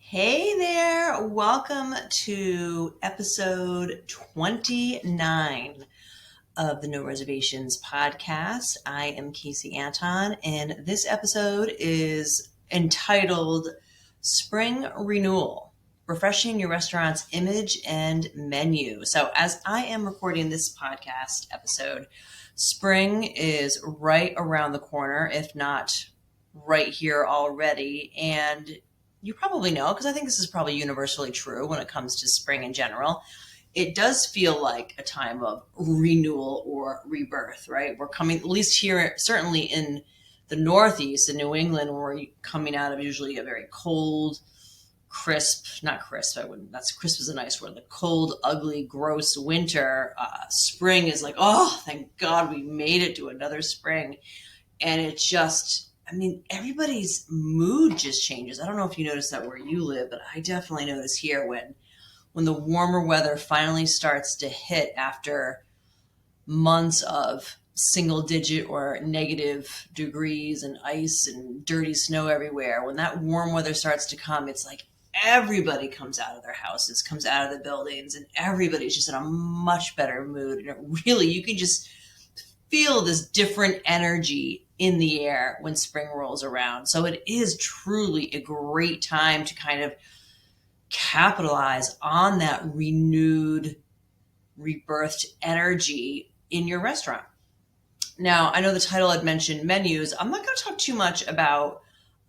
Hey there, welcome to episode 29 of the No Reservations podcast. I am Kasey Anton, and this episode is entitled Spring Renewal, Refreshing Your Restaurant's Image and Menu. So, as I am recording this podcast episode, spring is right around the corner, if not right here already. And you probably know, because I think this is probably universally true when it comes to spring in general, it does feel like a time of renewal or rebirth, right? We're coming, at least here, certainly in the Northeast, in New England, we're coming out of usually a very cold, crisp, not crisp, I wouldn't, that's crisp is a nice word, the cold, ugly, gross winter. Spring is like, oh, thank God we made it to another spring. And it's just, everybody's mood just changes. I don't know if you notice that where you live, but I definitely notice here when the warmer weather finally starts to hit after months of single digit or negative degrees and ice and dirty snow everywhere. When that warm weather starts to come, it's like everybody comes out of their houses, comes out of the buildings, and everybody's just in a much better mood. And it really, you can just feel this different energy in the air when spring rolls around. So it is truly a great time to kind of capitalize on that renewed, rebirthed energy in your restaurant. Now, I know the title had mentioned menus. I'm not going to talk too much about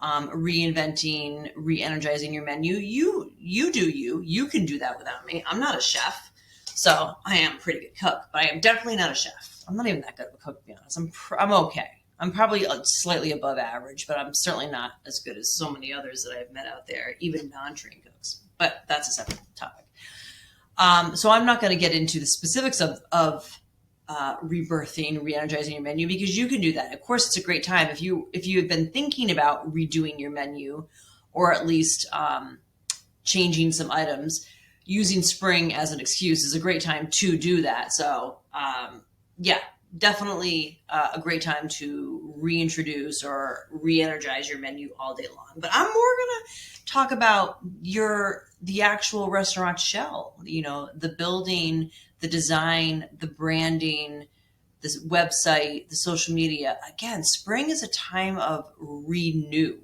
reinventing, re-energizing your menu. You do you. You can do that without me. I'm not a chef, so I am a pretty good cook, but I am definitely not a chef. I'm not even that good of a cook, to be honest. I'm okay. I'm probably slightly above average, but I'm certainly not as good as so many others that I've met out there, even non-trained cooks. But that's a separate topic. So I'm not going to get into the specifics of rebirthing, re-energizing your menu, because you can do that. Of course, it's a great time if you have been thinking about redoing your menu, or at least changing some items. Using spring as an excuse is a great time to do that. So yeah, definitely a great time to reintroduce or re-energize your menu all day long. But I'm more going to talk about the actual restaurant shell, the building, the design, the branding, this website, the social media. Again, spring is a time of renew.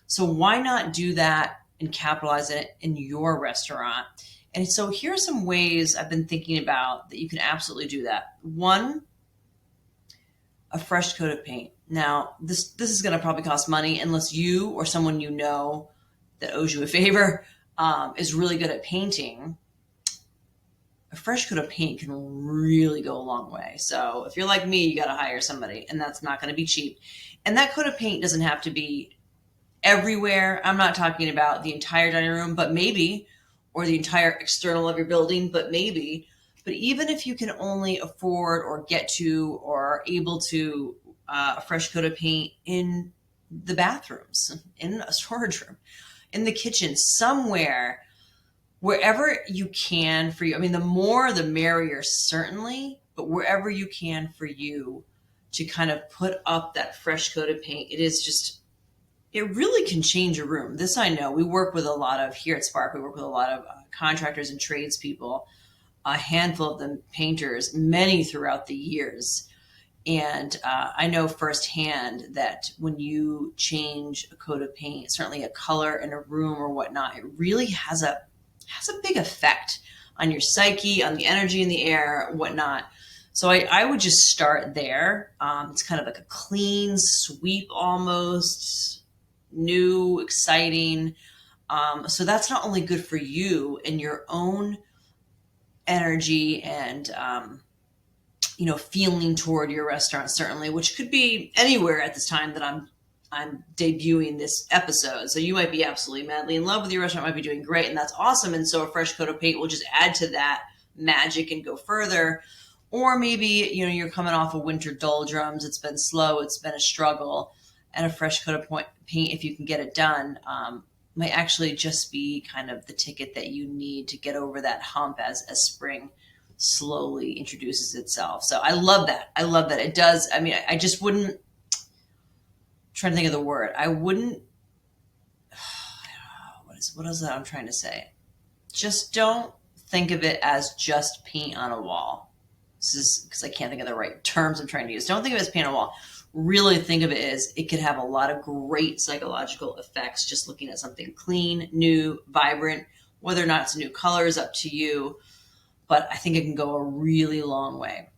So why not do that and capitalize it in your restaurant? And so here are some ways I've been thinking about that you can absolutely do that. One, a fresh coat of paint. Now, this is going to probably cost money unless you or someone you know that owes you a favor is really good at painting. A fresh coat of paint can really go a long way. So if you're like me, you got to hire somebody, and that's not going to be cheap. And that coat of paint doesn't have to be everywhere. I'm not talking about the entire dining room, but maybe, or the entire external of your building, but maybe. But even if you can only afford or get to or able to a fresh coat of paint in the bathrooms, in a storage room, in the kitchen, somewhere, wherever you can for you. The more the merrier, certainly, but wherever you can for you to kind of put up that fresh coat of paint, it really can change a room. This I know. We work with a lot of, here at Spark, we work with a lot of contractors and tradespeople, a handful of them painters, many throughout the years. And I know firsthand that when you change a coat of paint, certainly a color in a room or whatnot, it really has a big effect on your psyche, on the energy in the air, whatnot. So I would just start there. It's kind of like a clean sweep, almost new, exciting. So that's not only good for you and your own energy and feeling toward your restaurant, certainly, which could be anywhere at this time that I'm debuting this episode. So you might be absolutely madly in love with your restaurant, might be doing great, and that's awesome. And so a fresh coat of paint will just add to that magic and go further. Or maybe, you're coming off of winter doldrums. It's been slow. It's been a struggle. And a fresh coat of paint, if you can get it done, might actually just be kind of the ticket that you need to get over that hump as spring slowly introduces itself. So I love that. It does. I just wouldn't, trying to think of the word. I wouldn't, what is that I'm trying to say? Just don't think of it as just paint on a wall. This is because I can't think of the right terms I'm trying to use. Don't think of it as paint on a wall. Really think of it as it could have a lot of great psychological effects just looking at something clean, new, vibrant. Whether or not it's a new color is up to you, but I think it can go a really long way.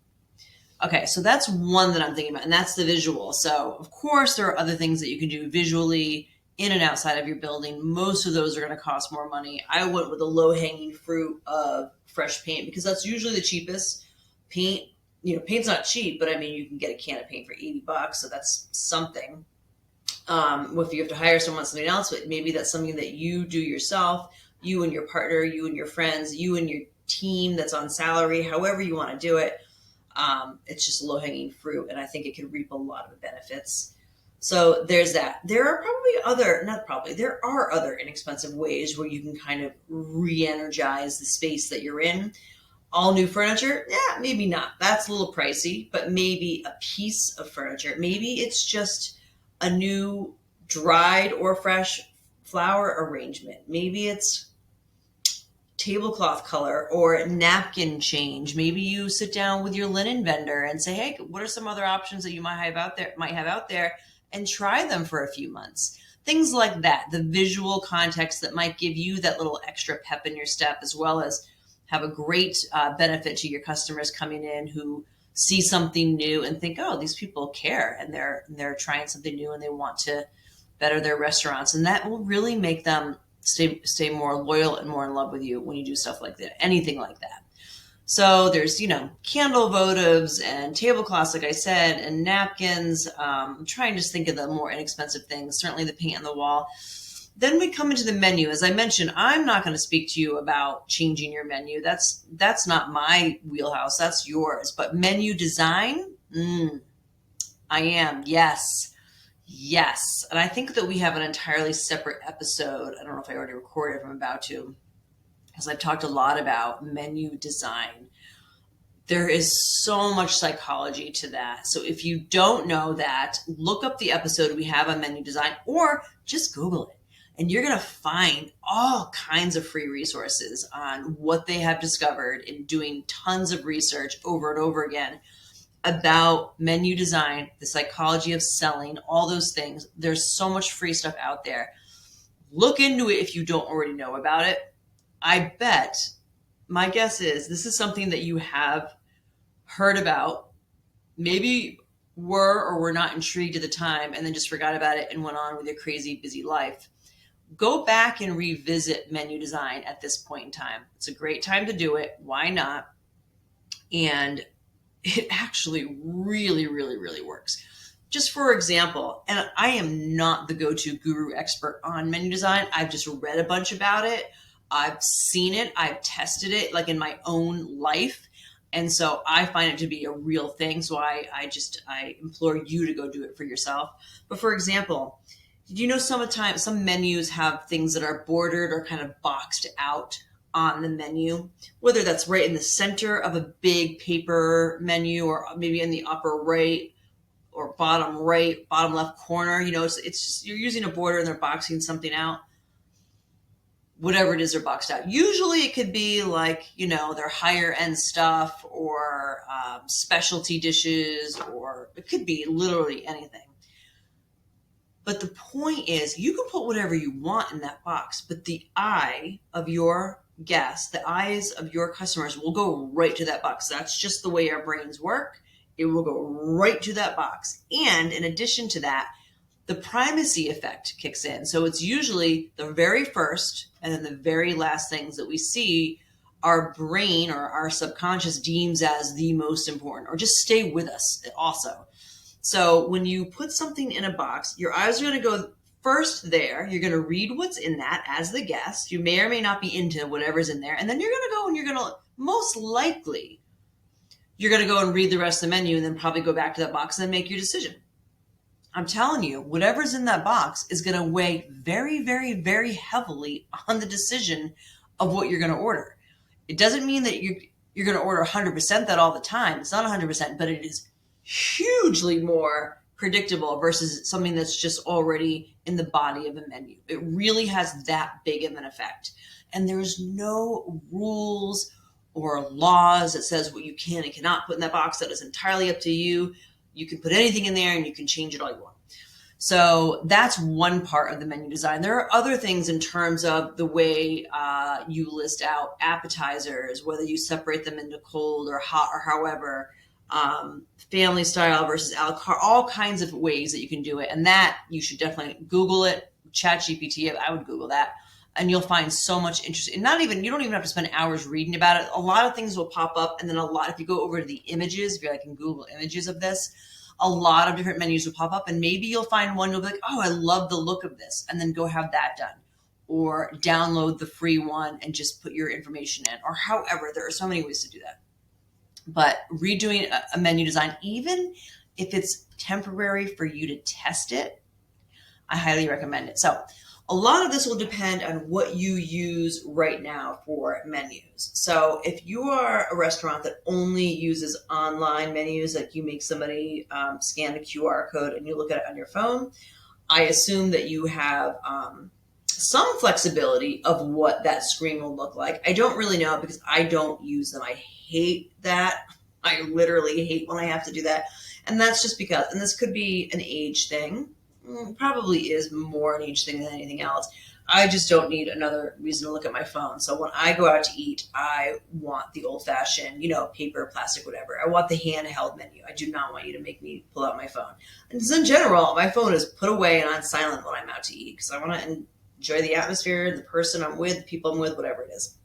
Okay, so that's one that I'm thinking about, and that's the visual. So, of course, there are other things that you can do visually in and outside of your building. Most of those are going to cost more money. I went with the low-hanging fruit of fresh paint because that's usually the cheapest. Paint, paint's not cheap, but I mean, you can get a can of paint for $80, so that's something. If you have to hire something else, but maybe that's something that you do yourself, you and your partner, you and your friends, you and your team that's on salary, however you want to do it. It's just low-hanging fruit, and I think it could reap a lot of benefits. So there's that. There are there are other inexpensive ways where you can kind of re-energize the space that you're in. All new furniture? Yeah, maybe not. That's a little pricey, but maybe a piece of furniture. Maybe it's just a new dried or fresh flower arrangement. Maybe it's tablecloth color or napkin change. Maybe you sit down with your linen vendor and say, hey, what are some other options that you might have out there and try them for a few months. Things like that, the visual context that might give you that little extra pep in your step, as well as have a great benefit to your customers coming in who see something new and think, oh, these people care and they're trying something new and they want to better their restaurants. And that will really make them stay more loyal and more in love with you when you do stuff like that, anything like that. So there's, candle votives and tablecloths, like I said, and napkins. I'm trying to just think of the more inexpensive things, certainly the paint on the wall. Then we come into the menu. As I mentioned, I'm not going to speak to you about changing your menu. That's not my wheelhouse. That's yours. But menu design, I am. Yes. And I think that we have an entirely separate episode. I don't know if I already recorded if I'm about to, because I've talked a lot about menu design. There is so much psychology to that. So if you don't know that, look up the episode we have on menu design or just Google it. And you're going to find all kinds of free resources on what they have discovered in doing tons of research over and over again about menu design, the psychology of selling, all those things. There's so much free stuff out there. Look into it if you don't already know about it. I bet, my guess is this is something that you have heard about, maybe were or were not intrigued at the time and then just forgot about it and went on with your crazy busy life. Go back and revisit menu design at this point in time. It's a great time to do it. Why not? And it actually really, really, really works. Just for example, and I am not the go-to guru expert on menu design. I've just read a bunch about it. I've seen it. I've tested it like in my own life. And so I find it to be a real thing. So I implore you to go do it for yourself. But for example, did you know some menus have things that are bordered or kind of boxed out on the menu, whether that's right in the center of a big paper menu or maybe in the upper right or bottom left corner? It's just, you're using a border and they're boxing something out. Whatever it is, they're boxed out. Usually it could be like, their higher end stuff or specialty dishes, or it could be literally anything. But the point is, you can put whatever you want in that box, but the eye of your guests, the eyes of your customers will go right to that box. That's just the way our brains work. It will go right to that box. And in addition to that, the primacy effect kicks in. So it's usually the very first and then the very last things that we see our brain or our subconscious deems as the most important, or just stay with us also. So when you put something in a box, your eyes are going to go first there. You're going to read what's in that as the guest. You may or may not be into whatever's in there. And then you're going to go and you're going to, most likely, you're going to go and read the rest of the menu and then probably go back to that box and then make your decision. I'm telling you, whatever's in that box is going to weigh very, very, very heavily on the decision of what you're going to order. It doesn't mean that you're going to order 100% that all the time. It's not 100%, but it is hugely more predictable versus something that's just already in the body of a menu. It really has that big of an effect. And there's no rules or laws that says what you can and cannot put in that box. That is entirely up to you. You can put anything in there and you can change it all you want. So that's one part of the menu design. There are other things in terms of the way you list out appetizers, whether you separate them into cold or hot or however, family style versus a la carte, all kinds of ways that you can do it. And that you should definitely Google it, ChatGPT. I would Google that. And you'll find so much interest. And you don't even have to spend hours reading about it. A lot of things will pop up. And then if you go over to the images, if you're like in Google images of this, a lot of different menus will pop up. And maybe you'll find one, you'll be like, oh, I love the look of this. And then go have that done. Or download the free one and just put your information in. Or however, there are so many ways to do that. But redoing a menu design, even if it's temporary for you to test it, I highly recommend it. So a lot of this will depend on what you use right now for menus. So if you are a restaurant that only uses online menus, like you make somebody scan a QR code and you look at it on your phone, I assume that you have some flexibility of what that screen will look like. I don't really know because I don't use them. I hate that. I literally hate when I have to do that. And that's just because, and this could be an age thing, probably is more an age thing than anything else. I just don't need another reason to look at my phone. So when I go out to eat, I want the old fashioned, paper, plastic, whatever. I want the handheld menu. I do not want you to make me pull out my phone. And just in general, my phone is put away and on silent when I'm out to eat because I want to enjoy the atmosphere, the person I'm with, the people I'm with, whatever it is.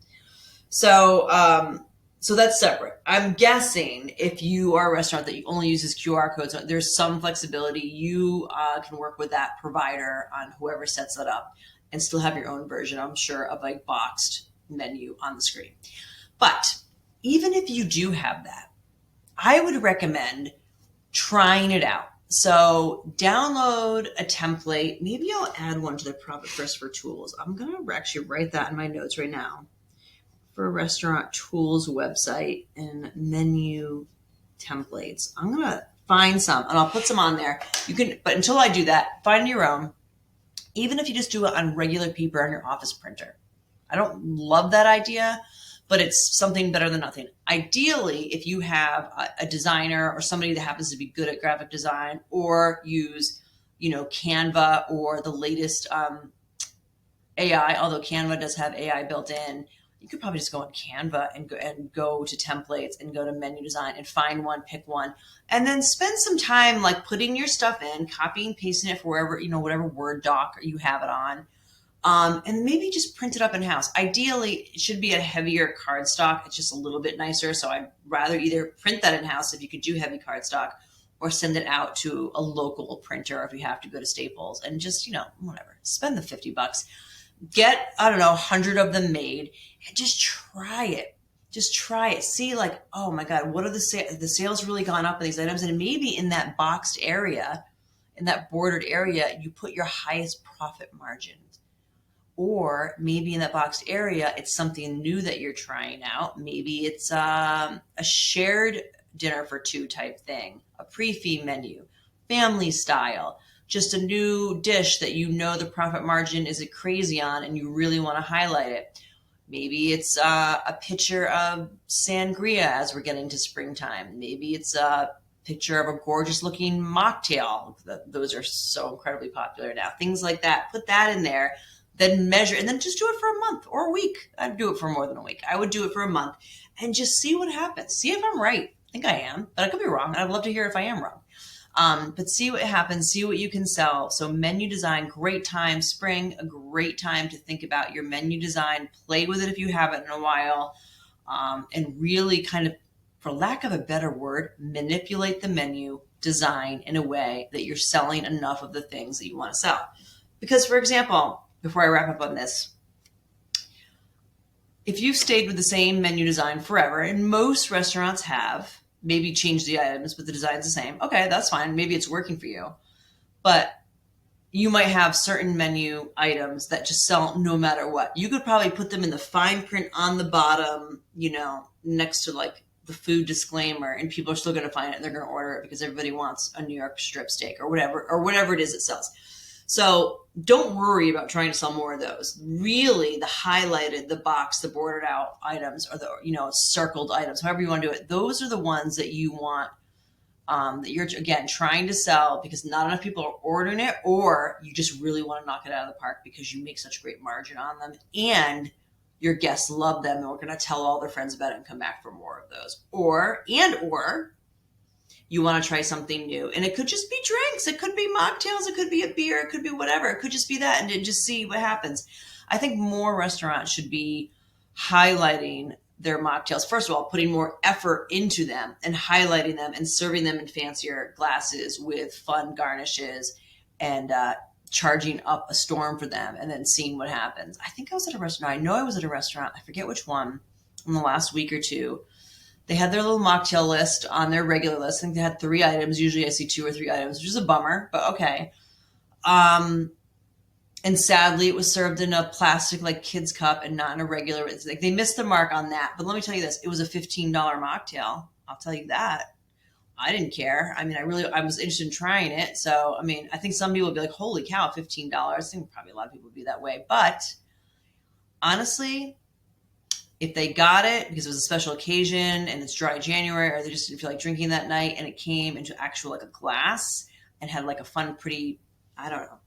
So that's separate. I'm guessing if you are a restaurant that only uses QR codes, there's some flexibility. You can work with that provider on whoever sets that up and still have your own version, I'm sure, of a boxed menu on the screen. But even if you do have that, I would recommend trying it out. So download a template. Maybe I'll add one to the Profit First for Tools. I'm going to actually write that in my notes right now. For Restaurant Tools website and menu templates. I'm going to find some and I'll put some on there. But until I do that, find your own, even if you just do it on regular paper on your office printer. I don't love that idea, but it's something better than nothing. Ideally, if you have a designer or somebody that happens to be good at graphic design or use, Canva or the latest AI, although Canva does have AI built in, you could probably just go on Canva and go to templates and go to menu design and find one, pick one, and then spend some time like putting your stuff in, copying, pasting it for wherever, whatever Word doc you have it on. And maybe just print it up in-house. Ideally, it should be a heavier cardstock. It's just a little bit nicer. So I'd rather either print that in-house if you could do heavy cardstock or send it out to a local printer if you have to go to Staples and just, whatever, spend the $50. Get, 100 of them made and just try it. Just try it. See oh my God, what are the sales really gone up in these items? And maybe in that boxed area, in that bordered area, you put your highest profit margins. Or maybe in that boxed area, it's something new that you're trying out. Maybe it's a shared dinner for two type thing, a pre-fee menu, family style. Just a new dish that the profit margin isn't crazy on and you really want to highlight it. Maybe it's a picture of sangria as we're getting to springtime. Maybe it's a picture of a gorgeous looking mocktail. Those are so incredibly popular now. Things like that. Put that in there, then measure, and then just do it for a month or a week. I'd do it for more than a week. I would do it for a month and just see what happens. See if I'm right. I think I am, but I could be wrong. I'd love to hear if I am wrong. But see what happens, see what you can sell. So menu design, great time. Spring, a great time to think about your menu design. Play with it if you haven't in a while. And really kind of, for lack of a better word, manipulate the menu design in a way that you're selling enough of the things that you want to sell. Because, for example, before I wrap up on this, if you've stayed with the same menu design forever, and most restaurants have, maybe change the items, but the design's the same. Okay, that's fine. Maybe it's working for you. But you might have certain menu items that just sell no matter what. You could probably put them in the fine print on the bottom, next to the food disclaimer, and people are still going to find it and they're going to order it because everybody wants a New York strip steak or whatever it is it sells. So don't worry about trying to sell more of those. Really, the highlighted, the box, the bordered out items, or the circled items, however you want to do it, those are the ones that you want, that you're, again, trying to sell because not enough people are ordering it, or you just really want to knock it out of the park because you make such great margin on them and your guests love them and we're going to tell all their friends about it and come back for more of those. Or you want to try something new, and it could just be drinks. It could be mocktails. It could be a beer. It could be whatever. It could just be that, and just see what happens. I think more restaurants should be highlighting their mocktails. First of all, putting more effort into them and highlighting them and serving them in fancier glasses with fun garnishes and charging up a storm for them and then seeing what happens. I think I was at a restaurant. I know I was at a restaurant. I forget which one in the last week or two. They had their little mocktail list on their regular list. I think they had 3 items. Usually I see 2 or 3 items, which is a bummer, but okay. And sadly, it was served in a plastic like kids cup and not in a regular. It's like they missed the mark on that. But let me tell you this: it was a $15 mocktail. I'll tell you that. I didn't care. I mean, I was interested in trying it. So, I mean, I think some people would be like, "Holy cow, $15!" I think probably a lot of people would be that way. But honestly, if they got it because it was a special occasion and it's dry January, or they just didn't feel like drinking that night, and it came into actual like a glass and had like a fun, pretty, I don't know,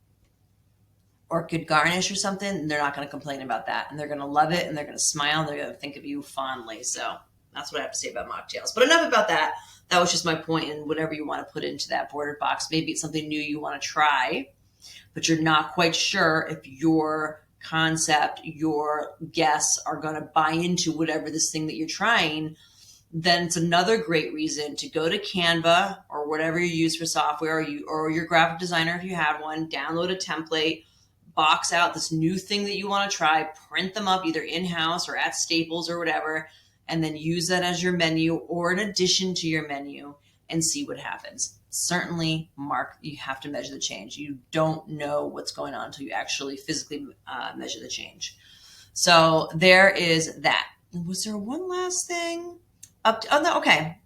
orchid garnish or something, they're not going to complain about that. And they're going to love it and they're going to smile and they're going to think of you fondly. So that's what I have to say about mocktails. But enough about that. That was just my point, in whatever you want to put into that bordered box. Maybe it's something new you want to try, but you're not quite sure if your concept, your guests are going to buy into whatever this thing that you're trying. Then it's another great reason to go to Canva or whatever you use for software, or your graphic designer if you have one, download a template, box out this new thing that you want to try, print them up either in-house or at Staples or whatever, and then use that as your menu or an addition to your menu and see what happens. Certainly, you have to measure the change. You don't know what's going on until you actually physically measure the change. So there is that. Was there one last thing? Okay.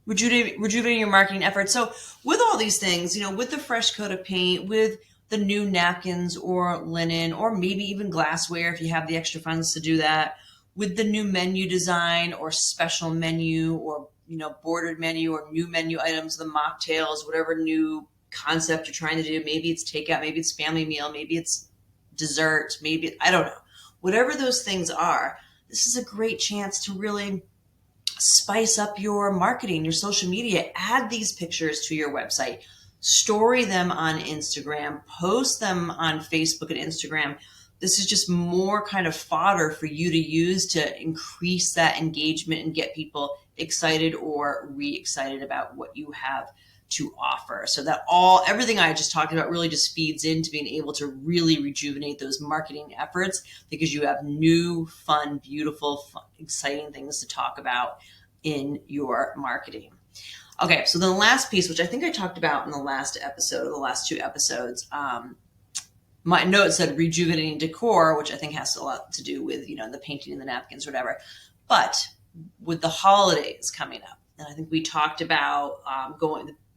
Rejuvenating your marketing efforts. So with all these things, with the fresh coat of paint, with the new napkins or linen, or maybe even glassware if you have the extra funds to do that, with the new menu design or special menu or bordered menu or new menu items, the mocktails, whatever new concept you're trying to do. Maybe it's takeout, maybe it's family meal, maybe it's dessert, I don't know. Whatever those things are, this is a great chance to really spice up your marketing, your social media. Add these pictures to your website, story them on Instagram, post them on Facebook and Instagram. This is just more kind of fodder for you to use to increase that engagement and get people excited or re-excited about what you have to offer. So that everything I just talked about really just feeds into being able to really rejuvenate those marketing efforts, because you have new, fun, beautiful, exciting things to talk about in your marketing. Okay, so then the last piece, which I think I talked about in the last episode, or the last 2 episodes, my note said rejuvenating decor, which I think has a lot to do with, the painting and the napkins or whatever. But with the holidays coming up, and I think we talked about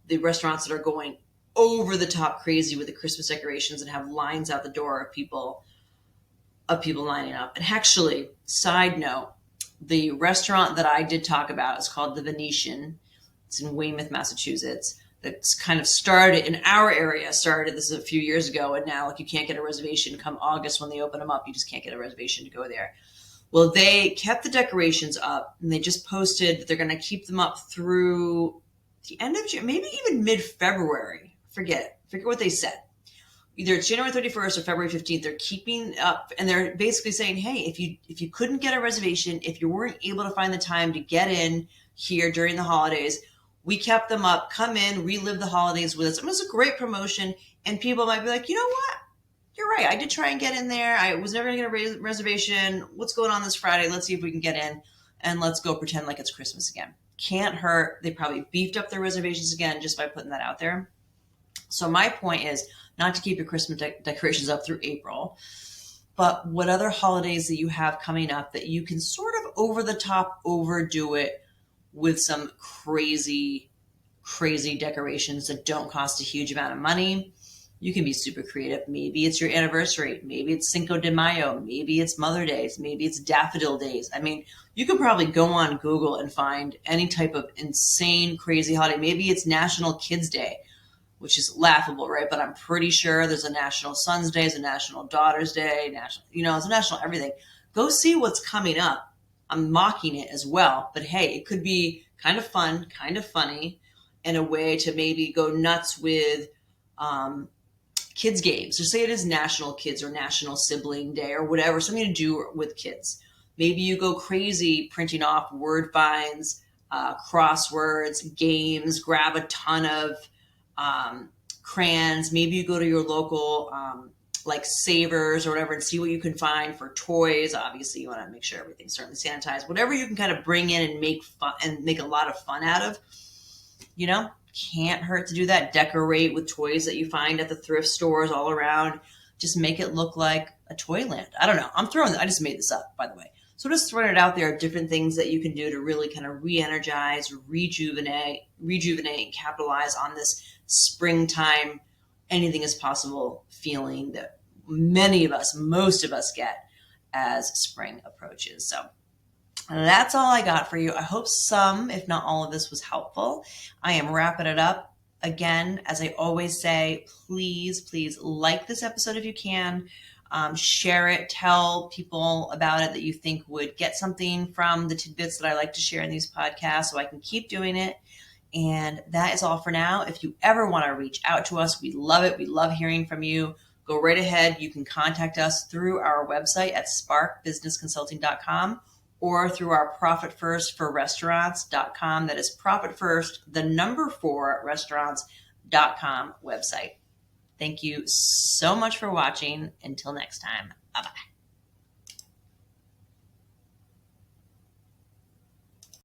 the restaurants that are going over the top crazy with the Christmas decorations and have lines out the door of people lining up. And actually, side note, the restaurant that I did talk about is called The Venetian. It's in Weymouth, Massachusetts. That's kind of started in our area. This is a few years ago, and now you can't get a reservation come August when they open them up. You just can't get a reservation to go there. Well, they kept the decorations up, and they just posted that they're going to keep them up through the end of June, maybe even mid-February. Forget what they said. Either it's January 31st or February 15th. They're keeping up, and they're basically saying, hey, if you couldn't get a reservation, if you weren't able to find the time to get in here during the holidays, we kept them up. Come in, relive the holidays with us. It was a great promotion, and people might be like, you know what? You're right. I did try and get in there. I was never going to get a reservation. What's going on this Friday? Let's see if we can get in, and let's go pretend like it's Christmas again. Can't hurt. They probably beefed up their reservations again just by putting that out there. So my point is not to keep your Christmas decorations up through April, but what other holidays that you have coming up that you can sort of over the top overdo it with some crazy, crazy decorations that don't cost a huge amount of money. You can be super creative. Maybe it's your anniversary. Maybe it's Cinco de Mayo. Maybe it's Mother Days. Maybe it's Daffodil Days. I mean, you could probably go on Google and find any type of insane, crazy holiday. Maybe it's National Kids Day, which is laughable, right? But I'm pretty sure there's a National Sons Day, there's a National Daughters Day, it's a national everything. Go see what's coming up. I'm mocking it as well, but hey, it could be kind of fun, kind of funny, and a way to maybe go nuts with kids games. Just say it is National Kids or National Sibling Day or whatever, something to do with kids. Maybe you go crazy printing off word finds, crosswords, games, grab a ton of crayons. Maybe you go to your local like Savers or whatever and see what you can find for toys. Obviously, you want to make sure everything's certainly sanitized. Whatever you can kind of bring in and make fun and make a lot of fun out of, can't hurt to do that. Decorate with toys that you find at the thrift stores all around. Just make it look like a toy land. I don't know. I just made this up, by the way. So just throwing it out there, different things that you can do to really kind of re-energize, rejuvenate, and capitalize on this springtime, anything is possible feeling that most of us get as spring approaches. So that's all I got for you. I hope some, if not all of this was helpful. I am wrapping it up. Again, as I always say, please like this episode if you can. Share it, tell people about it that you think would get something from the tidbits that I like to share in these podcasts so I can keep doing it. And that is all for now. If you ever want to reach out to us, we love it. We love hearing from you. Go right ahead. You can contact us through our website at sparkbusinessconsulting.com or through our Profit First for Restaurants.com. That is Profit First, the number 4 restaurants.com website. Thank you so much for watching. Until next time, bye-bye.